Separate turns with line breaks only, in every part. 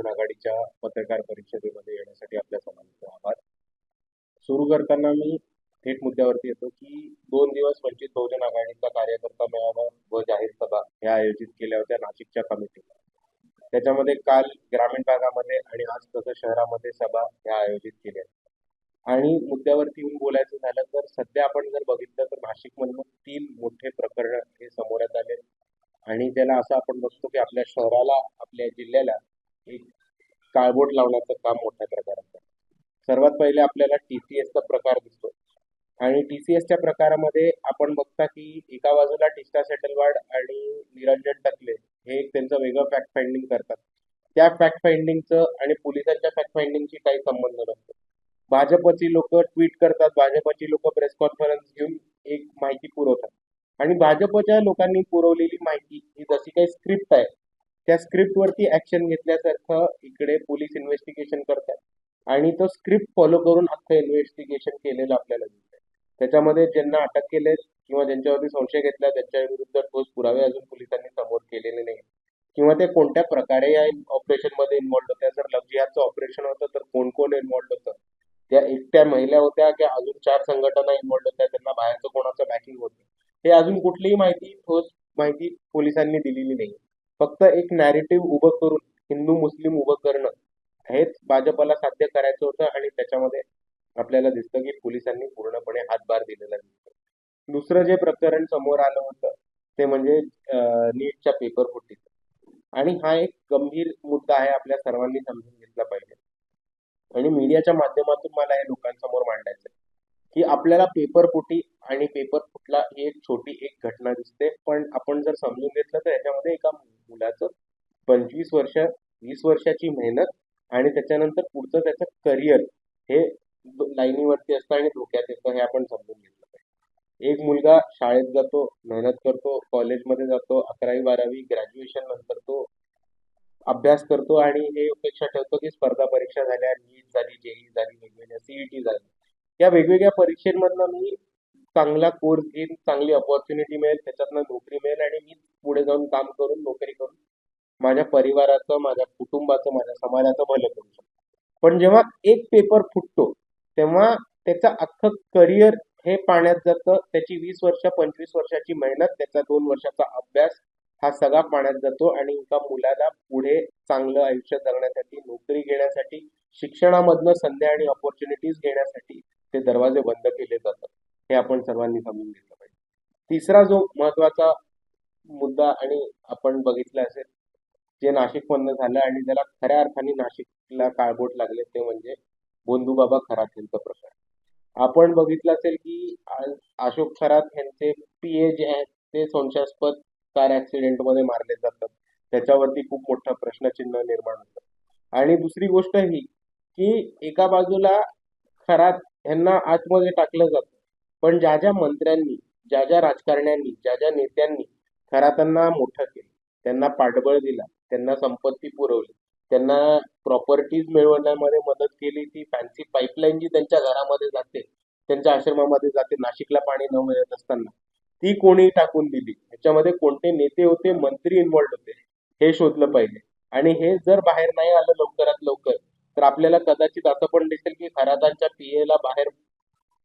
बहुजन आघाडीच्या पत्रकार परिषदेमध्ये येण्यासाठी आपल्या सर्वांचे आभार. सुरू करताना मी थेट मुद्द्यावरती येतो की 2 दिवस वंचित बहुजन आघाडीचा कार्यकर्ता मेळावा व जाहीर सभा ह्या आयोजित केल्या होत्या नाशिकच्या कमिटीने. त्याच्यामध्ये काल ग्रामीण भागामध्ये आणि आज तसं शहरामध्ये सभा ह्या आयोजित केल्या. आणि मुद्द्यावरती येऊन बोलायचं झालं तर सध्या आपण जर बघितलं तर नाशिकमधून 3 मोठे प्रकरण हे समोर आले आणि त्याला असं आपण बघतो की आपल्या शहराला आपल्या जिल्ह्याला एक काळबोट लावण्याचं काम मोठ्या प्रकारात आहे. सर्वात पहिले आपल्याला टीसीएसचा प्रकार दिसतो आणि टीसीएसच्या प्रकारामध्ये आपण बघता की एका बाजूला टिस्टा सेटलवाड आणि निरंजन टकले हे एक त्यांचं वेगळं फॅक्ट फाइंडिंग करतात. त्या फॅक्ट फाइंडिंगचं आणि पोलिसांच्या फॅक्ट फाइंडिंगशी काही संबंध नसतो. भाजपची लोक ट्विट करतात, भाजपची लोक प्रेस कॉन्फरन्स घेऊन एक माहिती पुरवतात आणि भाजपच्या लोकांनी पुरवलेली माहिती ही जशी काही स्क्रिप्ट आहे त्या स्क्रिप्टवरती ऍक्शन घेतल्यासारखं इकडे पोलीस इन्व्हेस्टिगेशन करतात आणि तो स्क्रिप्ट फॉलो करून अख्खं इन्व्हेस्टिगेशन केलेलं आपल्याला दिसतंय. त्याच्यामध्ये ज्यांना अटक केले किंवा ज्यांच्यावरती संशय घेतला त्यांच्या विरुद्ध ठोस पुरावे अजून पोलिसांनी समोर केलेले नाही किंवा ते कोणत्या प्रकारे या ऑपरेशन मध्ये इन्व्हॉल्ड होत्या. जर लव जिहादचं ऑपरेशन होतं तर कोण कोण इन्व्हॉल्ड होतं, त्या एकट्या महिला होत्या की अजून 4 संघटना इन्व्हॉल्ड होत्या, त्यांना बाहेरचं कोणाचं बॅकिंग होतं, हे अजून कुठलीही माहिती ठोस माहिती पोलिसांनी दिलेली नाही. फक्त एक नॅरेटिव्ह उभं करून हिंदू मुस्लिम उभं करणं हेच भाजपला साध्य करायचं होतं आणि त्याच्यामध्ये आपल्याला दिसतं की पोलिसांनी पूर्णपणे हातभार दिलेला दिसतो. दुसरं जे प्रकरण समोर आलं होतं ते म्हणजे नीटच्या पेपर फुटीचं आणि हा एक गंभीर मुद्दा आहे, आपल्या सर्वांनी समजून घेतला पाहिजे आणि मीडियाच्या माध्यमातून मला हे लोकांसमोर मांडायचं आहे की आपल्याला पेपर फुटी आणि पेपर फुटला ही एक छोटी एक घटना दिसते, पण आपण जर समजून घेतलं तर याच्यामध्ये एका मुलाचं 25 वर्ष 20 वर्षाची मेहनत आणि त्याच्यानंतर पुढचं त्याचं करिअर हे लाईनीवरती असतं आणि धोक्यात येतं, हे आपण समजून घेतलं पाहिजे. एक मुलगा शाळेत जातो, मेहनत करतो, कॉलेजमध्ये जातो, 11वी 12वी ग्रॅज्युएशन नंतर तो अभ्यास करतो आणि हे अपेक्षा ठेवतो की स्पर्धा परीक्षा झाल्या, नीट झाली, जेई झाली, वेगवेगळ्या सीईटी झाली, या वेगवेगळ्या परीक्षेमधनं मी चांगला कोर्स घेईन, चांगली अपॉर्च्युनिटी मिळेल, त्याच्यातनं नोकरी मिळेल आणि मी पुढे जाऊन काम करून नोकरी करून माझ्या परिवाराचं, माझ्या कुटुंबाचं, माझ्या समाजाचं भलं करू शकतो. पण जेव्हा एक पेपर फुटतो तेव्हा त्याचं अख्खं करिअर हे पाण्यात जातं. त्याची 20 वर्ष 25 वर्षाची मेहनत, त्याचा 2 वर्षाचा अभ्यास हा सगळा पाण्यात जातो आणि एका मुलाला पुढे चांगलं आयुष्य जगण्यासाठी, नोकरी घेण्यासाठी, शिक्षणामधनं संधी आणि अपॉर्च्युनिटीज घेण्यासाठी ते दरवाजे बंद केले जातात, हे आपण सर्वांनी समजून घेतलं पाहिजे. तिसरा जो महत्वाचा मुद्दा आणि आपण बघितलं असेल जे नाशिकमधनं झालं आणि ज्याला खऱ्या अर्थाने नाशिकला काळबोट लागले ते म्हणजे बोंधूबाबा खरात यांचं प्रकरण. आपण बघितलं असेल की अशोक खरात यांचे पीए जे आहेत ते संशयास्पद कार ऍक्सिडेंट मध्ये मारले जातात, त्याच्यावरती खूप मोठं प्रश्नचिन्ह निर्माण होतं. आणि दुसरी गोष्ट ही की एका बाजूला खरात यांना आतमध्ये टाकलं जातं, पण ज्या ज्या मंत्र्यांनी, ज्या ज्या राजकारण्यांनी, ज्या ज्या नेत्यांनी खरातांना मोठं केलं, त्यांना पाठबळ दिला, त्यांना संपत्ती पुरवली, त्यांना प्रॉपर्टीज मिळवण्यामध्ये मदत केली, ती फॅन्सी पाईपलाईन जी त्यांच्या घरामध्ये जाते, त्यांच्या आश्रमामध्ये जाते, नाशिकला पाणी न मिळत असताना ती कोणी टाकून दिली, ह्याच्यामध्ये कोणते नेते होते, मंत्री इन्व्हॉल्ड होते, हे शोधलं पाहिजे. आणि हे जर बाहेर नाही आलं लवकरात लवकर तर आपल्याला कदाचित असं पण दिसेल की खरातांच्या पीएला बाहेर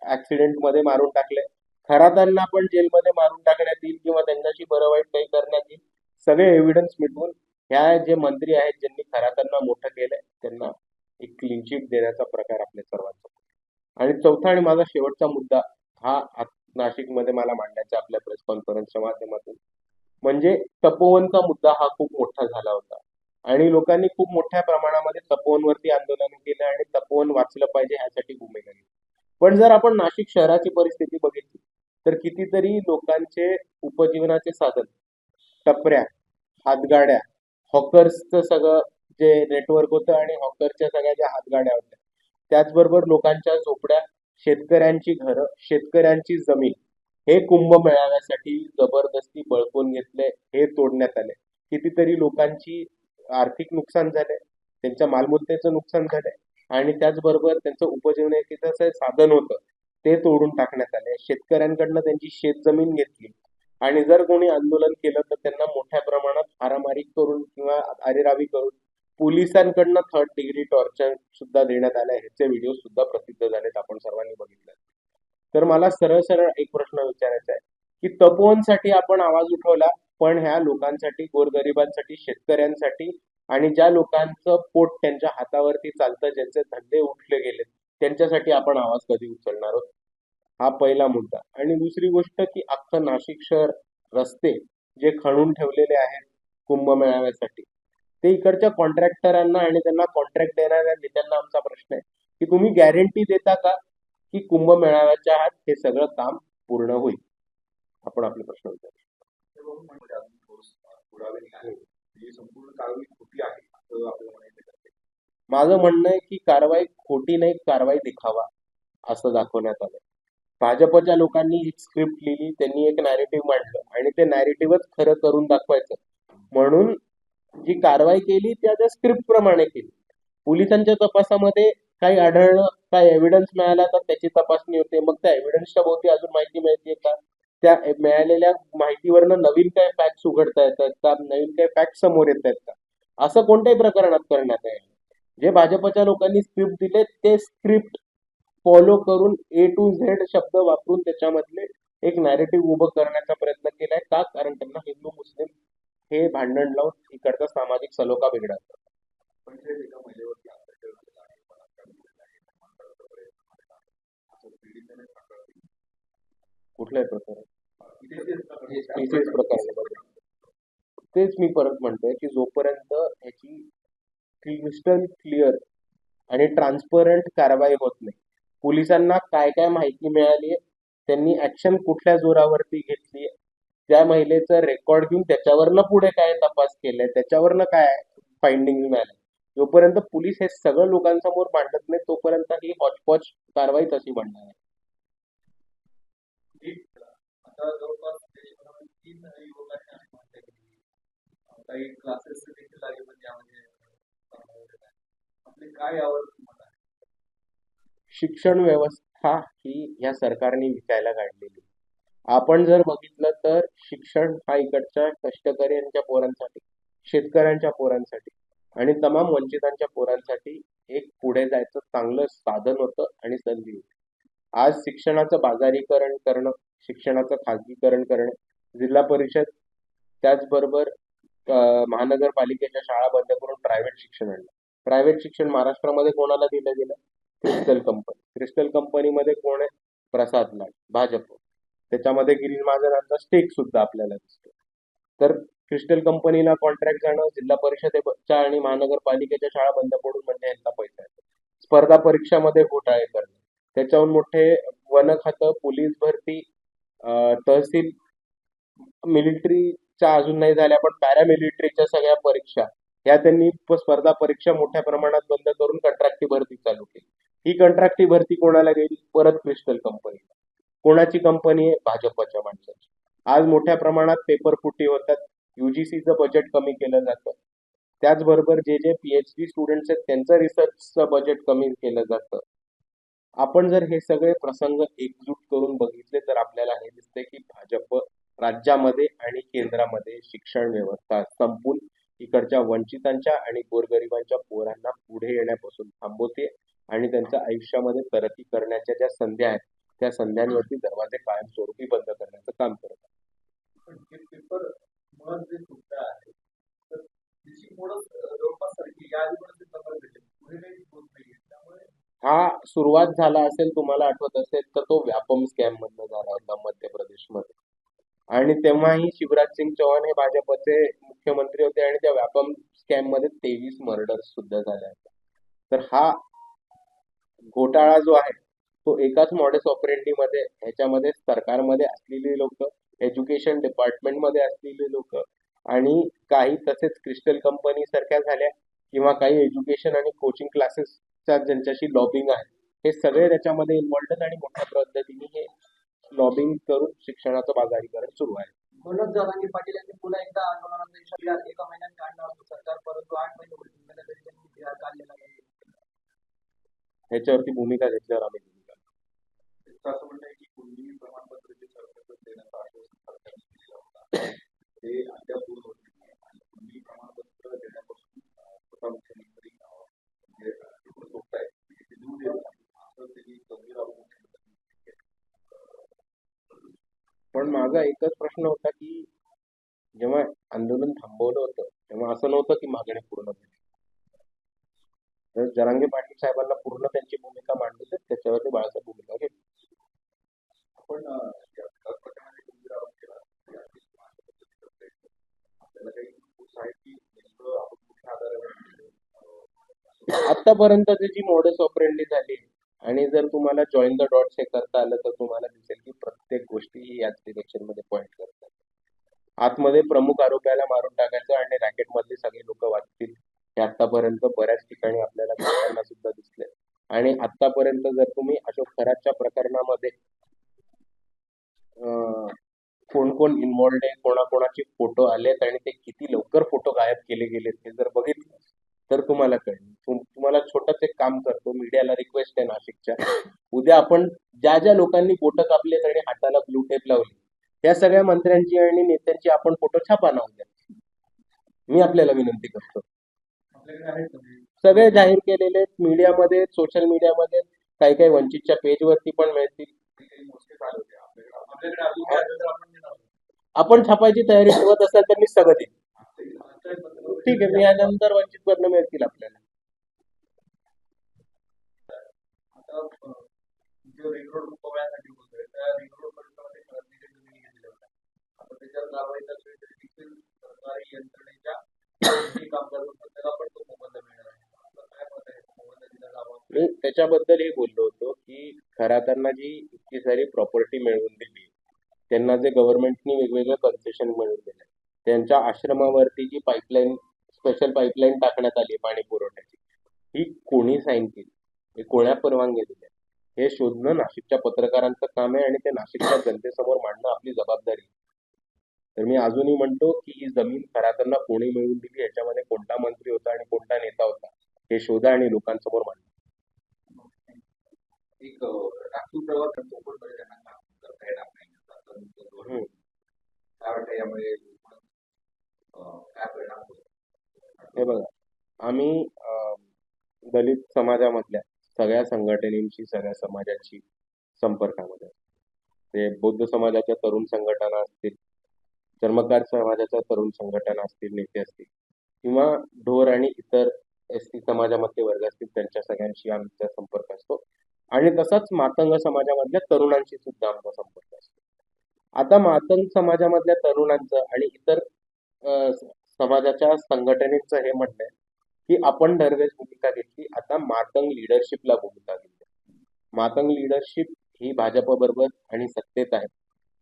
ऍक्सिडेंट मध्ये मारून टाकले, खरातांना पण जेलमध्ये मारून टाकण्यात येईल किंवा त्यांच्याशी बरं वाईट काही करण्यात येईल. सगळे एव्हिडन्स मिटवून ह्या जे मंत्री आहेत ज्यांनी खरातांना मोठं केलंय त्यांना एक क्लीन चिट देण्याचा प्रकार आपल्या सर्वांचा. आणि चौथा आणि माझा शेवटचा मुद्दा हा नाशिकमध्ये मला मांडायचा आपल्या प्रेस कॉन्फरन्सच्या माध्यमातून म्हणजे तपोवनचा मुद्दा हा खूप मोठा झाला होता आणि लोकांनी खूप मोठ्या प्रमाणामध्ये तपोवनवरती आंदोलन केलं आणि तपोवन वाचलं पाहिजे ह्यासाठी भूमिका घेतली. पण जर आपण नाशिक शहराची परिस्थिती बघितली तर कितीतरी लोकांचे उपजीवनाचे साधन, टपऱ्या, हातगाड्या, हॉकर्सचं सगळं जे नेटवर्क होतं आणि हॉकरच्या सगळ्या ज्या हातगाड्या होत्या, त्याचबरोबर लोकांच्या झोपड्या, शेतकऱ्यांची घरं, शेतकऱ्यांची जमीन हे कुंभमेळाव्यासाठी जबरदस्ती बळकून घेतले, हे तोडण्यात आले. कितीतरी लोकांची आर्थिक नुकसान झाले, त्यांच्या मालमत्तेचं नुकसान झालंय आणि त्याचबरोबर त्यांचं उपजीवनाचं साधन होतं ते तोडून टाकण्यात आले. शेतकऱ्यांकडनं त्यांची शेतजमीन घेतली आणि जर कोणी आंदोलन केलं तर त्यांना मोठ्या प्रमाणात मारामारी करून किंवा अरेरावी करून पोलिसांकडनं थर्ड डिग्री टॉर्चर सुद्धा देण्यात आलं, ह्याचे व्हिडिओ सुद्धा प्रसिद्ध झालेत, आपण सर्वांनी बघितले. तर मला सरळ सरळ एक प्रश्न विचारायचा आहे की तपोवनसाठी आपण आवाज उठवला, पण ह्या लोकांसाठी, गोरगरिबांसाठी, शेतकऱ्यांसाठी आणि ज्या लोकांचं पोट त्यांच्या हातावरती चालतं, ज्यांचे धंदे उठले गेले, त्यांच्यासाठी आपण आवाज कधी उचलणार आहोत? हा पहिला मुद्दा. आणि दुसरी गोष्ट की अख्खं नाशिक शहर, रस्ते जे खणून ठेवलेले आहेत कुंभमेळाव्यासाठी, ते इकडच्या कॉन्ट्रॅक्टरांना आणि त्यांना कॉन्ट्रॅक्ट देणाऱ्या नेत्यांना आमचा प्रश्न आहे की तुम्ही गॅरंटी देता का की कुंभमेळाव्याच्या आत हे सगळं काम पूर्ण होईल? आपण आपले प्रश्न विचारू. माझं म्हणणं आहे की कारवाई खोटी नाही, कारवाई दिखावा असं दाखवण्यात आलं. भाजपच्या लोकांनी एक स्क्रिप्ट लिहिली, त्यांनी एक नॅरेटिव्ह मांडलं आणि ते नॅरेटिव्हच खरं करून दाखवायचं म्हणून जी कारवाई केली त्या स्क्रिप्ट प्रमाणे केली. पोलिसांच्या तपासामध्ये काही आढळलं, काही एव्हिडन्स मिळाला तर त्याची तपासणी होते. मग त्या एव्हिडन्सच्या भोवती अजून माहिती मिळते का? त्या मिळालेल्या माहितीवरनं नवीन काय फॅक्ट्स उघडता येतात का? नवीन काय फॅक्ट समोर येत आहेत का? असं कोणत्याही प्रकरणात करण्यात आहे. जे भाजपच्या लोकांनी स्क्रिप्ट दिले ते स्क्रिप्ट फॉलो करून ए टू झेड शब्द वापरून त्याच्यामधले एक नॅरेटिव्ह उभं करण्याचा प्रयत्न केलाय. का? कारण त्यांना हिंदू मुस्लिम हे भांडण लावून इकडचा सामाजिक सलोखा बिघडायचा. कुठल्याही प्रकारे तेच प्रकारे तेच मी परत म्हणतोय की जोपर्यंत ह्याची क्रिस्टल क्लिअर आणि ट्रान्सपरंट कारवाई होत नाही, पोलिसांना काय काय माहिती मिळाली, त्यांनी ऍक्शन कुठल्या जोरावरती घेतली, त्या महिलेचं रेकॉर्ड घेऊन त्याच्यावरनं पुढे काय तपास केलाय, त्याच्यावरनं काय फाइंडिंग मिळाले, जोपर्यंत पोलीस हे सगळं लोकांसमोर मांडत नाही तोपर्यंत ही हॉचपॉच कारवाई तशी बनणार आहे. शिक्षण व्यवस्था ही या सरकारने विकायला काढलेली. आपण जर बघितलं तर शिक्षण हा इकडच्या कष्टकऱ्यांच्या पोरांसाठी, शेतकऱ्यांच्या पोरांसाठी आणि तमाम वंचितांच्या पोरांसाठी एक पुढे जायचं चांगलं साधन होतं आणि संधी होती. आज शिक्षणाचं बाजारीकरण करणं, शिक्षणाचं खाजगीकरण करणं, जिल्हा परिषद त्याचबरोबर महानगरपालिकेच्या शाळा बंद करून प्रायव्हेट शिक्षण आणलं. प्रायव्हेट शिक्षण महाराष्ट्रामध्ये कोणाला दिलं गेलं? Crystal company. क्रिस्टल कंपनीमध्ये कोण आहे? प्रसाद लाड, भाजप. त्याच्यामध्ये गिरीश महाजनांचा स्टेक सुद्धा आपल्याला दिसतो. तर क्रिस्टल कंपनीला कॉन्ट्रॅक्ट जाणं, जिल्हा परिषदेच्या आणि महानगरपालिकेच्या शाळा बंद पडून म्हणजे यांचा पैसा आहे. स्पर्धा परीक्षामध्ये घोटाळे करणं, त्याच्याहून मोठे वन खातं, पोलीस भरती, तहसील, मिलिटरीच्या अजून नाही झाल्या पण पॅरामिलिटरीच्या सगळ्या परीक्षा या त्यांनी स्पर्धा परीक्षा मोठ्या प्रमाणात बंद करून कंत्राटी भरती चालू केली. ही कंत्राटी भरती कोणाला गेली? परत क्रिस्टल कंपनीला. कोणाची कंपनी आहे? भाजपच्या माणसाची. आज मोठ्या प्रमाणात पेपर फुटी होतात, युजीसीचं बजेट कमी केलं जातं, त्याचबरोबर जे जे पीएचडी स्टुडंट्स आहेत त्यांचं रिसर्चचं बजेट कमी केलं जातं. आपण जर हे सगळे प्रसंग एकजूट करून बघितले तर आपल्याला हे दिसते की भाजप राज्यामध्ये आणि केंद्रामध्ये शिक्षण व्यवस्था संपून इकडच्या वंचितांच्या आणि गोरगरिबांच्या पोरांना पुढे येण्यापासून थांबवते आणि त्यांच्या आयुष्यामध्ये तरक्की करण्याच्या ज्या संध्या आहेत त्या संध्यांवरती दरवाजे कायमस्वरूपी बंद करण्याचं काम करत आहे. हा सुरुवात झाला असेल, तुम्हाला आठवत असेल तर तो व्यापम स्कॅम मधनं झाला होता मध्य प्रदेशमध्ये. आणि तेव्हाही शिवराज सिंग चौहान हे भाजपचे मुख्यमंत्री होते आणि त्या व्यापम स्कॅम मध्ये 23 मर्डर्स सुद्धा झाले होते. तर हा घोटाळा जो आहे तो एकाच मॉडेस ऑपरेंडी मध्ये, ह्याच्यामध्ये सरकारमध्ये असलेली लोक, एज्युकेशन डिपार्टमेंट मध्ये असलेली लोक आणि काही तसेच क्रिस्टल कंपनी सारख्या झाल्या किंवा काही एज्युकेशन आणि कोचिंग क्लासेसच्या ज्यांच्याशी लॉबिंग आहे, हे सगळे त्याच्यामध्ये इन्व्हॉल्ड आणि मोठ्या पद्धतीने हे लॉबिंग करून शिक्षणाचं बाजारीकरण सुरू आहे.
मनोज जरांगे पाटील यांनी पुन्हा एकदा आंदोलनाचा इशारा एका महिन्यात काढणार होतं सरकार, परंतु 8 महिने होतील तरी त्यांनी बिहार काढलेला नाही.
ह्याच्यावरती भूमिका घेतल्यावर आम्ही भूमिका
असं म्हणणं आहे की कुणबी प्रमाणपत्र जे सरकारचं देण्याचं आश्वासन सरकारने दिलेलं होतं ते अद्याप पूर्ण होत नाही आणि कुणबी प्रमाणपत्र देण्यापासून स्वतः मुख्यमंत्री
पण माझा एकच प्रश्न होता की जेव्हा आंदोलन थांबवलं होतं तेव्हा असं नव्हतं की मागणी पूर्ण झाली. तर जरांगे पाटील साहेबांना पूर्ण त्यांची भूमिका मांडली तर त्याच्यावरती बाळासाहेब भूमिका घेतली.
आपण या विकास प्रकरणाने गंभीर आरोप केला की आर्थिक अशा पद्धतीचा प्रयत्न आपल्याला काही ऊस आहे की नेमकं आपण कुठल्या आधारावर
आतापर्यंत जी मॉडस ऑपरेंडी झाली आणि जर तुम्हाला जॉईन द डॉट्स हे करता आलं तर तुम्हाला दिसेल की प्रत्येक गोष्टी ही याच डिरेक्शन मध्ये पॉइंट करतात. आतमध्ये प्रमुख आरोपीला मारून टाकायचं आणि रॅकेट मधली सगळी लोक वाचतील हे आतापर्यंत बऱ्याच ठिकाणी आपल्याला घडताना सुद्धा दिसले. आणि आतापर्यंत जर तुम्ही अशोक खरातच्या प्रकरणामध्ये अं, कोण कोण इन्व्हॉल्ड आहे, कोणाकोणाचे फोटो आलेत आणि ते किती लवकर फोटो गायब केले गेलेत हे जर बघितलं तर तुम्हाला कळेल. तुम्हाला छोटंच एक काम करतो, मीडियाला रिक्वेस्ट आहे नाशिकच्या, उद्या आपण ज्या ज्या लोकांनी बोटं कापलेत आणि हाताला ब्लू टेप लावली त्या सगळ्या मंत्र्यांची आणि नेत्यांची आपण फोटो छापा ना उद्या. मी आपल्याला विनंती करतो.
आपल्याकडे आहेत म्हणजे
सगळे जाहीर केलेले मीडियामध्ये, सोशल मीडियामध्ये, काही काही वंचितच्या पेजवरती पण मिळतील.
ते काही मोजके झाले होते आपल्याकडे
आपल्याकडे अजून काय आलं तर आपण देणार आहोत.
आपण छापायची तयारी ठेवत असाल तर मी सगळं देईन.
आजच्या पत्रावर
ठीक आहे, मी यानंतर वंचित मधनं मिळतील आपल्याला.
आता जो रिंग रोड उपोषणासाठी होतोय त्या रिंग रोड परिसरामध्ये खरेदीच्या जमिनी घेतल्या होत्या. आता त्याच्यावर कारवाई चालू तरी देखील सरकारी यंत्रणेच्या कोणतेही काम करत असतात त्याला पण तो मोबदला मिळणार आहे. आपलं काय मत आहे मोबदला दिला जावा?
मी त्याच्याबद्दलही बोललो होतो की खरातांना जी इतकी सारी प्रॉपर्टी मिळवून दिली, त्यांना जे गव्हर्नमेंटनी वेगवेगळे कन्सेशन मिळवून दिले, त्यांच्या आश्रमावरती जी पाईपलाईन, स्पेशल पाईपलाईन टाकण्यात आली पाणी पुरवठ्याची, ही कोणी साईन केली, हे कोण्या परवानगी दिल्या, हे शोधणं नाशिकच्या पत्रकारांचं काम आहे आणि ते नाशिकच्या जनतेसमोर मांडणं आपली जबाबदारी आहे. तर मी अजूनही म्हणतो की ही जमीन खरातांना कोणी मिळवून दिली, याच्यामध्ये कोणता मंत्री होता आणि कोणता नेता होता हे शोधा आणि लोकांसमोर मांडा.
एक राखीव प्रवास चौकटमध्ये त्यांना काम करता येणार नाही
हम्म.
काय वाटतं यामुळे काय परिणाम होईल?
हे बघा, आम्ही दलित समाजामधल्या सगळ्या संघटनेची, सगळ्या समाजाची संपर्कामध्ये आहे. ते बौद्ध समाजाच्या तरुण संघटना असतील, चर्मकार समाजाच्या तरुण संघटना असतील, नेते असतील, किंवा ढोर आणि इतर एसटी समाजामधले वर्ग असतील, त्यांच्या सगळ्यांशी आमचा संपर्क असतो. आणि तसाच मातंग समाजामधल्या तरुणांशी सुद्धा आमचा संपर्क असतो. आता मातंग समाजामधल्या तरुणांचं आणि इतर समाजाच्या संघटनेचं हे म्हणणं आहे की आपण दरवेळेस भूमिका घेतली, आता मातंग लिडरशिपला भूमिका घेतली. मातंग लिडरशिप ही भाजपबरोबर आणि सत्तेत आहे.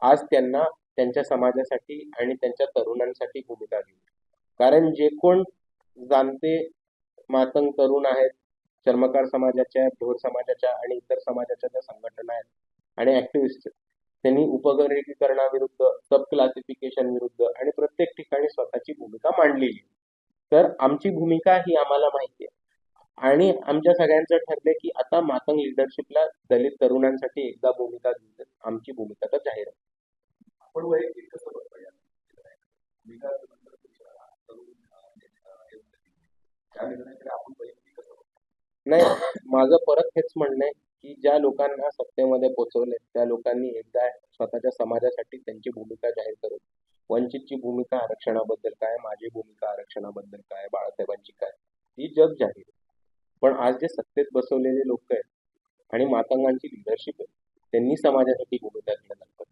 आज त्यांना त्यांच्या समाजासाठी आणि त्यांच्या तरुणांसाठी भूमिका घेतली. कारण जे कोण जाणते मातंग तरुण आहेत, चर्मकार समाजाच्या, ढोर समाजाच्या आणि इतर समाजाच्या ज्या संघटना आहेत आणि ऍक्टिव्हिस्ट, त्यांनी उपवर्गीकरणाविरुद्ध, सब क्लासिफिकेशन विरुद्ध आणि प्रत्येक ठिकाणी स्वतःची भूमिका मांडलेली. तर आमची भूमिका ही आम्हाला माहिती आहे आणि आमच्या सगळ्यांचं ठरलंय की आता मातंग लिडरशिपला दलित तरुणांसाठी एकदा भूमिका घेऊन आमची भूमिका तर जाहीर आहे.
आपण वैयक्तिक कसं बघता या विकास त्या निर्णयाकडे आपण वैयक्तिक कसं बघतो?
नाही, माझं परत हेच म्हणणं आहे की ज्या लोकांना सत्तेमध्ये पोहोचवले त्या लोकांनी एकदा स्वतःच्या समाजासाठी त्यांची भूमिका जाहीर करून, वंचितची भूमिका आरक्षणाबद्दल काय, माझी भूमिका आरक्षणाबद्दल काय, बाळासाहेबांची काय, ही जग जाहीर आहे. पण आज जे सत्तेत बसवलेले लोक आहेत आणि मातंगांची लिडरशिप आहे, त्यांनी समाजासाठी भूमिका घेणं लागतं.